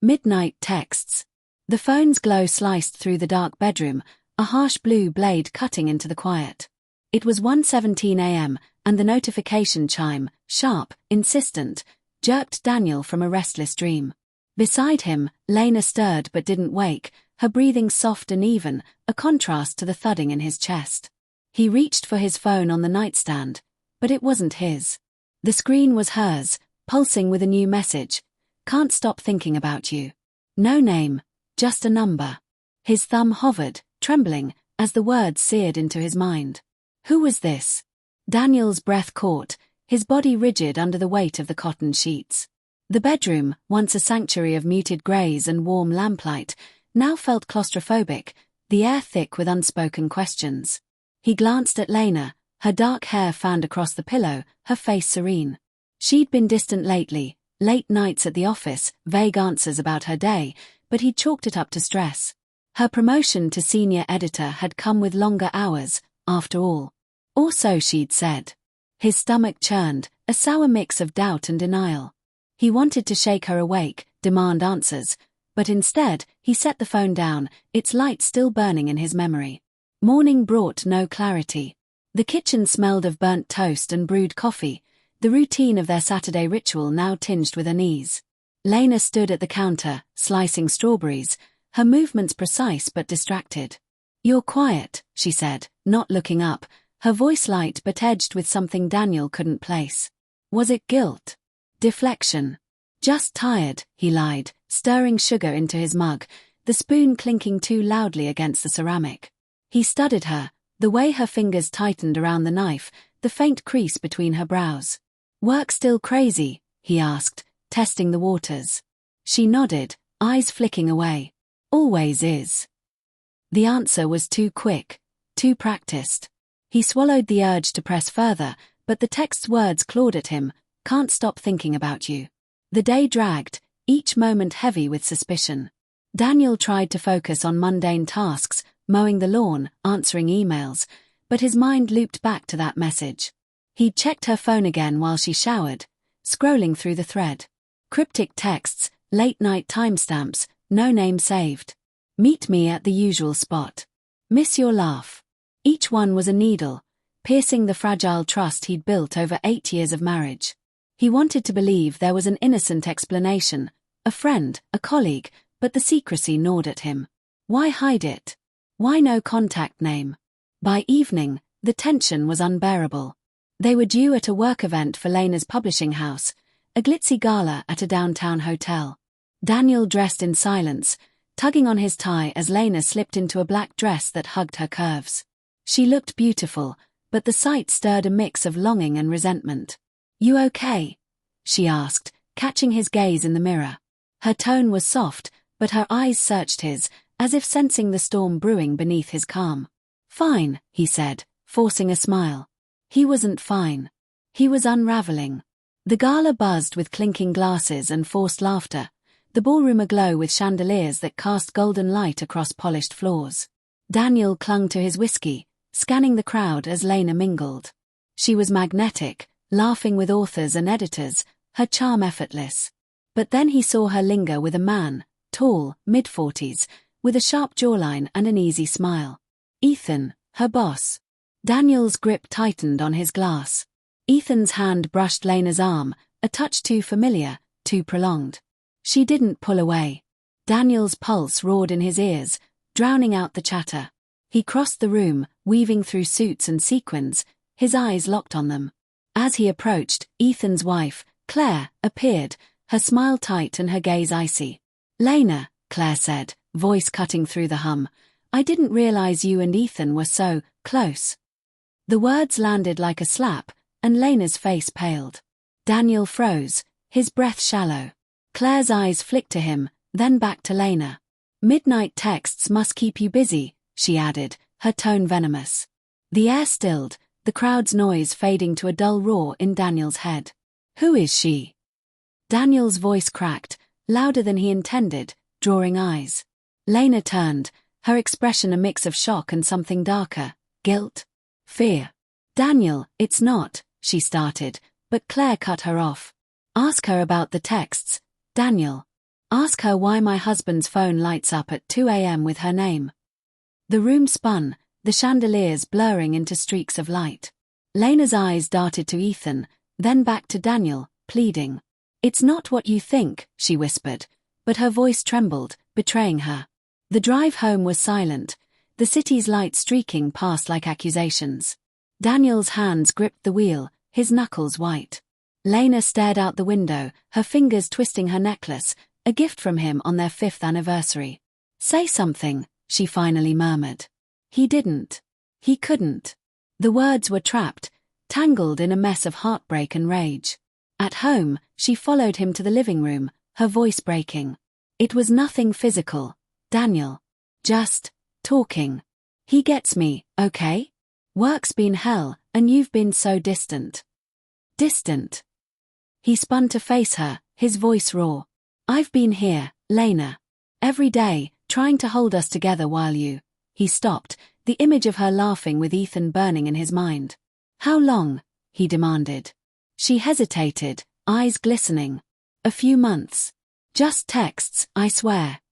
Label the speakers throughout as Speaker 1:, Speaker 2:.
Speaker 1: Midnight texts. The phone's glow sliced through the dark bedroom, a harsh blue blade cutting into the quiet. It was 1:17 a.m., and the notification chime, sharp, insistent, jerked Daniel from a restless dream. Beside him, Lena stirred but didn't wake, her breathing soft and even, a contrast to the thudding in his chest. He reached for his phone on the nightstand, but it wasn't his. The screen was hers, pulsing with a new message. "Can't stop thinking about you." No name, just a number. His thumb hovered, trembling, as the words seared into his mind. Who was this? Daniel's breath caught, his body rigid under the weight of the cotton sheets. The bedroom, once a sanctuary of muted greys and warm lamplight, now felt claustrophobic, the air thick with unspoken questions. He glanced at Lena, her dark hair fanned across the pillow, her face serene. She'd been distant lately, late nights at the office, vague answers about her day, but he'd chalked it up to stress. Her promotion to senior editor had come with longer hours, after all. Or so she'd said. His stomach churned, a sour mix of doubt and denial. He wanted to shake her awake, demand answers, but instead, he set the phone down, its light still burning in his memory. Morning brought no clarity. The kitchen smelled of burnt toast and brewed coffee, the routine of their Saturday ritual now tinged with unease. Lena stood at the counter, slicing strawberries, her movements precise but distracted. "You're quiet," she said, not looking up, her voice light but edged with something Daniel couldn't place. Was it guilt? Deflection? "Just tired," he lied, stirring sugar into his mug, the spoon clinking too loudly against the ceramic. He studied her, the way her fingers tightened around the knife, the faint crease between her brows. "Work still crazy?" he asked, testing the waters. She nodded, eyes flicking away. "Always is." The answer was too quick, too practiced. He swallowed the urge to press further, but the text's words clawed at him, "Can't stop thinking about you." The day dragged, each moment heavy with suspicion. Daniel tried to focus on mundane tasks, mowing the lawn, answering emails, but his mind looped back to that message. He'd checked her phone again while she showered, scrolling through the thread. Cryptic texts, late-night timestamps, no name saved. "Meet me at the usual spot. Miss your laugh." Each one was a needle, piercing the fragile trust he'd built over 8 years of marriage. He wanted to believe there was an innocent explanation, a friend, a colleague, but the secrecy gnawed at him. Why hide it? Why no contact name? By evening, the tension was unbearable. They were due at a work event for Lena's publishing house, a glitzy gala at a downtown hotel. Daniel dressed in silence, tugging on his tie as Lena slipped into a black dress that hugged her curves. She looked beautiful, but the sight stirred a mix of longing and resentment. "You okay?" she asked, catching his gaze in the mirror. Her tone was soft, but her eyes searched his, as if sensing the storm brewing beneath his calm. "Fine," he said, forcing a smile. He wasn't fine. He was unraveling. The gala buzzed with clinking glasses and forced laughter, the ballroom aglow with chandeliers that cast golden light across polished floors. Daniel clung to his whiskey, scanning the crowd as Lena mingled. She was magnetic, laughing with authors and editors, her charm effortless. But then he saw her linger with a man, tall, mid-40s, with a sharp jawline and an easy smile. Ethan, her boss. Daniel's grip tightened on his glass. Ethan's hand brushed Lena's arm, a touch too familiar, too prolonged. She didn't pull away. Daniel's pulse roared in his ears, drowning out the chatter. He crossed the room, weaving through suits and sequins, his eyes locked on them. As he approached, Ethan's wife, Claire, appeared, her smile tight and her gaze icy. "Lena," Claire said, voice cutting through the hum, "I didn't realize you and Ethan were so close." The words landed like a slap, and Lena's face paled. Daniel froze, his breath shallow. Claire's eyes flicked to him, then back to Lena. "Midnight texts must keep you busy," she added, her tone venomous. The air stilled, the crowd's noise fading to a dull roar in Daniel's head. "Who is she?" Daniel's voice cracked, louder than he intended, drawing eyes. Lena turned, her expression a mix of shock and something darker, guilt, fear. "Daniel, it's not," she started, but Claire cut her off. "Ask her about the texts, Daniel. Ask her why my husband's phone lights up at 2 a.m. with her name." The room spun, the chandeliers blurring into streaks of light. Lena's eyes darted to Ethan, then back to Daniel, pleading. "It's not what you think," she whispered, but her voice trembled, betraying her. The drive home was silent, the city's lights streaking past like accusations. Daniel's hands gripped the wheel, his knuckles white. Lena stared out the window, her fingers twisting her necklace, a gift from him on their 5th anniversary. "Say something," she finally murmured. He didn't. He couldn't. The words were trapped, tangled in a mess of heartbreak and rage. At home, she followed him to the living room, her voice breaking. "It was nothing physical, Daniel. Just talking. He gets me, okay? Work's been hell, and you've been so distant." Distant. He spun to face her, his voice raw. "I've been here, Lena. Every day, trying to hold us together while you—" He stopped, the image of her laughing with Ethan burning in his mind. "How long?" he demanded. She hesitated, eyes glistening. "A few months. Just texts, I swear."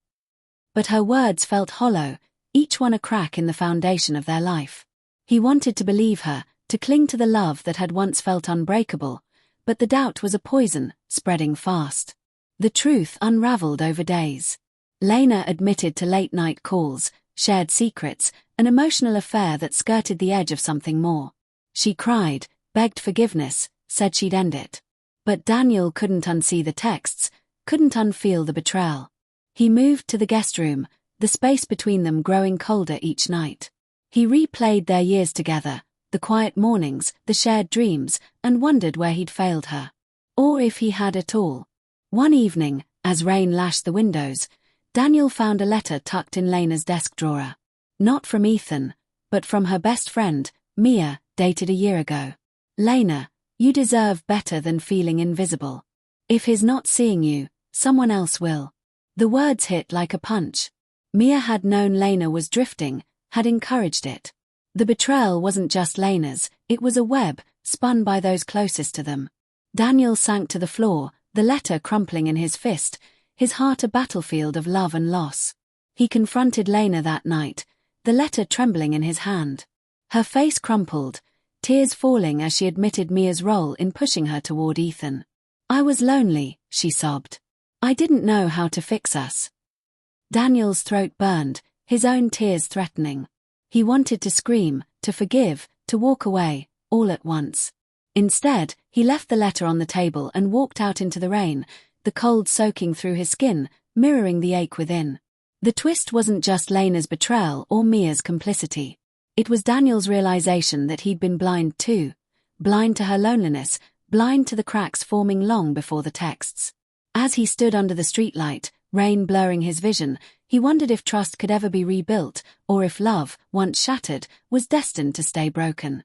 Speaker 1: But her words felt hollow, each one a crack in the foundation of their life. He wanted to believe her, to cling to the love that had once felt unbreakable, but the doubt was a poison, spreading fast. The truth unraveled over days. Lena admitted to late-night calls, shared secrets, an emotional affair that skirted the edge of something more. She cried, begged forgiveness, said she'd end it. But Daniel couldn't unsee the texts, couldn't unfeel the betrayal. He moved to the guest room, the space between them growing colder each night. He replayed their years together, the quiet mornings, the shared dreams, and wondered where he'd failed her. Or if he had at all. One evening, as rain lashed the windows, Daniel found a letter tucked in Lena's desk drawer. Not from Ethan, but from her best friend, Mia, dated a year ago. "Lena, you deserve better than feeling invisible. If he's not seeing you, someone else will." The words hit like a punch. Mia had known Lena was drifting, had encouraged it. The betrayal wasn't just Lena's, it was a web, spun by those closest to them. Daniel sank to the floor, the letter crumpling in his fist, his heart a battlefield of love and loss. He confronted Lena that night, the letter trembling in his hand. Her face crumpled, tears falling as she admitted Mia's role in pushing her toward Ethan. "I was lonely," she sobbed. "I didn't know how to fix us." Daniel's throat burned, his own tears threatening. He wanted to scream, to forgive, to walk away, all at once. Instead, he left the letter on the table and walked out into the rain, the cold soaking through his skin, mirroring the ache within. The twist wasn't just Lena's betrayal or Mia's complicity. It was Daniel's realization that he'd been blind too. Blind to her loneliness, blind to the cracks forming long before the texts. As he stood under the streetlight, rain blurring his vision, he wondered if trust could ever be rebuilt, or if love, once shattered, was destined to stay broken.